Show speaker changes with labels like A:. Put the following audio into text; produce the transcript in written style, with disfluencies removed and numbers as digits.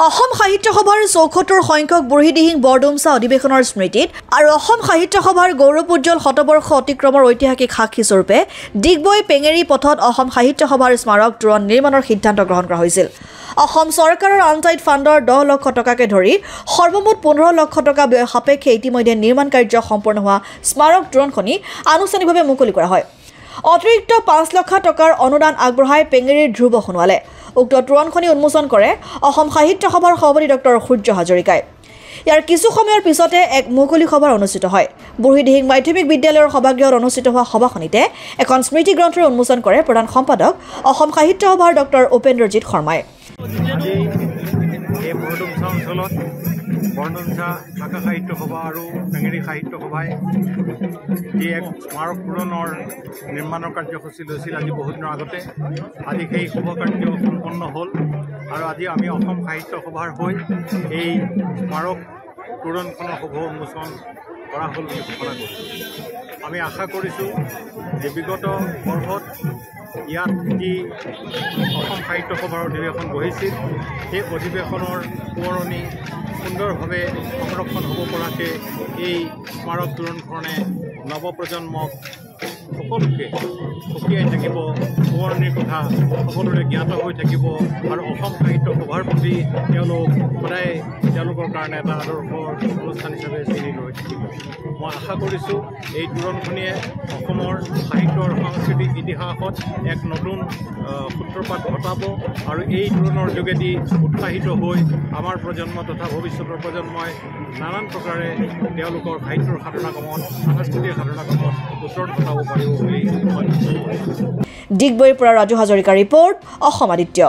A: অসম সাহিত্য সভাৰ ৭৪ সংখ্যক বুঢ়ীদিহিং বৰডুমছা অধিৱেশনৰ স্মৃতিত আৰু অসম সাহিত্য সভাৰ গৌৰৱোজ্জ্বল শতবৰ্ষ অতিক্ৰমৰ ঐতিহাসিক সাক্ষী স্বৰূপে ডিগবৈ পেঙেৰী পথত অসম সাহিত্য সভাৰ স্মাৰক তোৰণ নিৰ্মাণৰ সিদ্ধান্ত গ্ৰহণ কৰা হৈছিল। অসম চৰকাৰৰ আনটাইড ফাণ্ডৰ 10 লক্ষ টকাকে ধৰি সৰ্বমুঠ 15 লক্ষ টকা ব্যয় সাপেক্ষে ইতিমধ্যে নিৰ্মাণ কাৰ্য সম্পন্ন হোৱা স্মাৰক তোৰণখনি আনুষ্ঠানিকভাৱে মুকলি কৰা হয়। অতিৰিক্ত 5 লক্ষ টকাৰ অনুদান আগবঢ়াই পেঙেৰীৰ ধ্ৰুৱ সোণোৱালে। উক্ত তোৰণখনি উন্মোচন কৰে অসম সাহিত্য সভাৰ সভাপতি ডক্টৰ সূৰ্য হাজৰিকাই। ইয়াৰ কিছু সময়ৰ পিছতে এক মুকলি সভা অনুষ্ঠিত হয়। বুঢ়ীদিহিং মাধ্যমিক বিদ্যালয়ৰ সভাগৃহত অনুষ্ঠিত হোৱা সভাখনিতে এখন স্মৃতি গ্ৰন্থৰ উন্মোচন কৰে প্ৰধান সম্পাদক অসম সাহিত্য সভাৰ ডক্টৰ উপেন্দ্ৰজিৎ শৰ্মাই।
B: বৰডুমছা শাখা সাহিত্য সভা আৰু পেঙেৰী সাহিত্য সভাই যি এক স্মাৰক তোৰণৰ নিৰ্মাণৰ কাৰ্যসূচী লৈছিল আজি বহু দিনৰ আগতে। আজি সেই শুভ কাৰ্য সম্পন্ন হ'ল আৰু আজি আমি অসম সাহিত্য সভাৰ হৈ এই স্মাৰক তোৰণখনৰ শুভ উন্মোচন কৰা হ'ল বুলি ঘোষণা কৰিছোঁ। আমি আশা কৰিছোঁ যে বিগত বৰ্ষত ইয়াত যি অসম সাহিত্য সভাৰ অধিৱেশন বহিছিল সেই অধিৱেশনৰ সোঁৱৰণি সুন্দৰভাৱে সংৰক্ষণ হ'ব পৰাকৈ এই স্মাৰক তোৰণখনে নৱপ্ৰজন্মক সকলোকে সকীয়াই থাকিব, সোঁৱৰণিৰ কথা সকলোৰে জ্ঞাত হৈ থাকিব আৰু অসম সাহিত্য সভাৰ প্ৰতি তেওঁলোক সদায় তেওঁলোকৰ কাৰণে এটা আদৰ্শৰ অনুষ্ঠান হিচাপে চিনি ৰৈ থাকিব। মই আশা কৰিছোঁ এই তোৰণখনিয়ে অসমৰ সাহিত্য আৰু সাংস্কৃতিক ইতিহাসত এক নতুন সূত্ৰপাত ঘটাব আৰু এই তোৰণৰ যোগেদি উৎসাহিত হৈ আমাৰ প্ৰজন্ম তথা ভৱিষ্যতৰ প্ৰজন্মই নানান প্ৰকাৰে তেওঁলোকৰ সাহিত্যৰ সাধনা কামত সাংস্কৃতিক সাধনা কামত ওচৰত ঘটাব পাৰিব বুলি মই
A: ডিগবৈৰ পৰা ৰাজু হাজৰিকাৰ ৰিপৰ্ট, অসম আদিত্য।